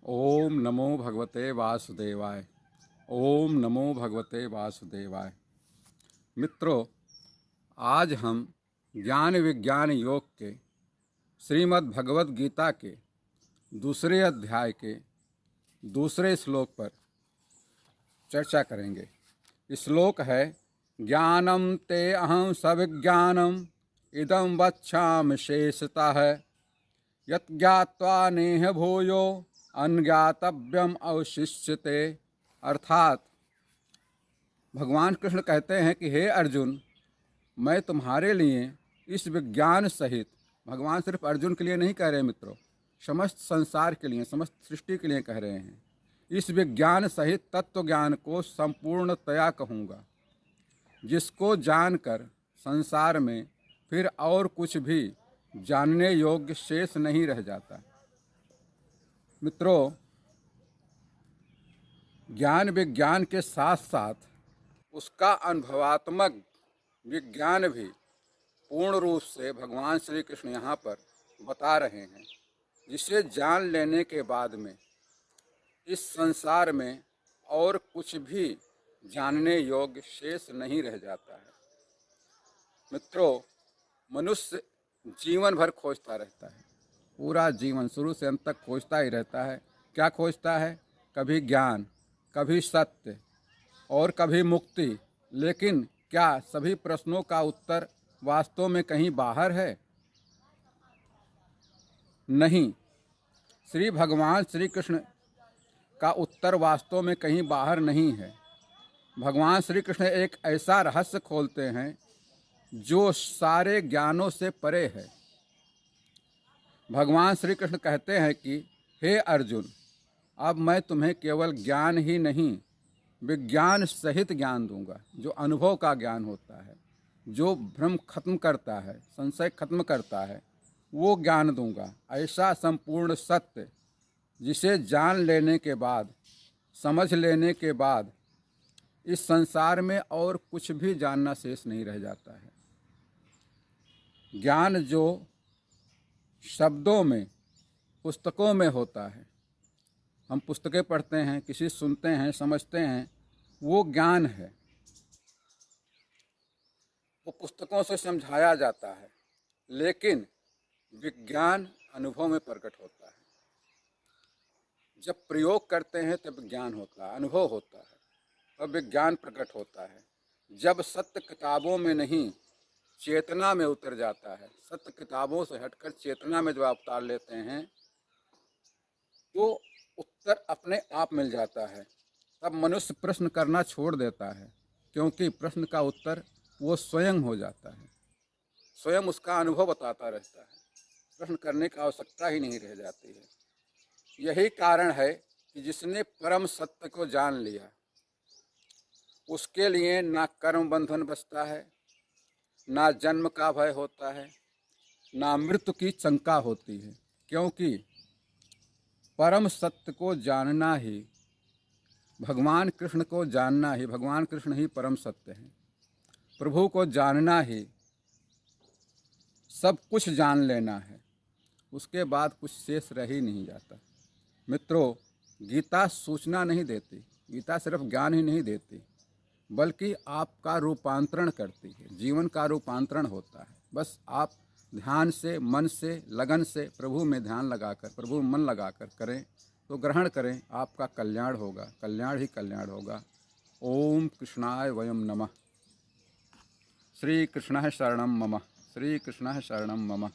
ओम नमो भगवते वासुदेवाय। ओम नमो भगवते वासुदेवाय। मित्रों, आज हम ज्ञान विज्ञान योग के श्रीमद् भगवत गीता के दूसरे अध्याय के दूसरे श्लोक पर चर्चा करेंगे। श्लोक है, ज्ञानम ते अहम सविज्ञानम इदं वक्ष्यामि शेषतः यत् ज्ञात्वा नेह भूयो अनज्ञातव्यम अवशिष्यते। अर्थात भगवान कृष्ण कहते हैं कि हे अर्जुन, मैं तुम्हारे लिए इस विज्ञान सहित, भगवान सिर्फ अर्जुन के लिए नहीं कह रहे मित्रों, समस्त संसार के लिए, समस्त सृष्टि के लिए कह रहे हैं, इस विज्ञान सहित तत्व ज्ञान को संपूर्णतया कहूँगा, जिसको जानकर संसार में फिर और कुछ भी जानने योग्य शेष नहीं रह जाता। मित्रों, ज्ञान विज्ञान के साथ साथ उसका अनुभवात्मक विज्ञान भी पूर्ण रूप से भगवान श्री कृष्ण यहाँ पर बता रहे हैं, जिसे जान लेने के बाद में इस संसार में और कुछ भी जानने योग्य शेष नहीं रह जाता है। मित्रों, मनुष्य जीवन भर खोजता रहता है, पूरा जीवन शुरू से अंत तक खोजता ही रहता है। क्या खोजता है? कभी ज्ञान, कभी सत्य और कभी मुक्ति। लेकिन क्या सभी प्रश्नों का उत्तर वास्तव में कहीं बाहर है? नहीं। श्री भगवान श्री कृष्ण का उत्तर वास्तव में कहीं बाहर नहीं है। भगवान श्री कृष्ण एक ऐसा रहस्य खोलते हैं जो सारे ज्ञानों से परे है। भगवान श्री कृष्ण कहते हैं कि हे अर्जुन, अब मैं तुम्हें केवल ज्ञान ही नहीं, विज्ञान सहित ज्ञान दूंगा, जो अनुभव का ज्ञान होता है, जो भ्रम खत्म करता है, संशय खत्म करता है, वो ज्ञान दूंगा। ऐसा संपूर्ण सत्य जिसे जान लेने के बाद, समझ लेने के बाद इस संसार में और कुछ भी जानना शेष नहीं रह जाता है। ज्ञान जो शब्दों में, पुस्तकों में होता है, हम पुस्तकें पढ़ते हैं, किसी सुनते हैं, समझते हैं, वो ज्ञान है, वो पुस्तकों से समझाया जाता है। लेकिन विज्ञान अनुभव में प्रकट होता है। जब प्रयोग करते हैं तब ज्ञान होता है, अनुभव होता है, तब विज्ञान प्रकट होता है। जब सत्य किताबों में नहीं, चेतना में उतर जाता है, सत्य किताबों से हटकर चेतना में जब अवतार लेते हैं तो उत्तर अपने आप मिल जाता है। तब मनुष्य प्रश्न करना छोड़ देता है, क्योंकि प्रश्न का उत्तर वो स्वयं हो जाता है, स्वयं उसका अनुभव बताता रहता है। प्रश्न करने की आवश्यकता ही नहीं रह जाती है। यही कारण है कि जिसने परम सत्य को जान लिया, उसके लिए ना कर्म बंधन बचता है, ना जन्म का भय होता है, ना मृत्यु की शंका होती है। क्योंकि परम सत्य को जानना ही, भगवान कृष्ण को जानना ही, भगवान कृष्ण ही परम सत्य हैं, प्रभु को जानना ही सब कुछ जान लेना है। उसके बाद कुछ शेष रह ही नहीं जाता। मित्रों, गीता सूचना नहीं देती, गीता सिर्फ ज्ञान ही नहीं देती, बल्कि आपका रूपांतरण करती है, जीवन का रूपांतरण होता है। बस आप ध्यान से, मन से, लगन से प्रभु में ध्यान लगाकर, प्रभु में मन लगाकर करें तो ग्रहण करें, आपका कल्याण होगा, कल्याण ही कल्याण होगा। ओम कृष्णाय वयम नमः। श्री कृष्णः शरणं मम, श्री कृष्णः शरणं मम।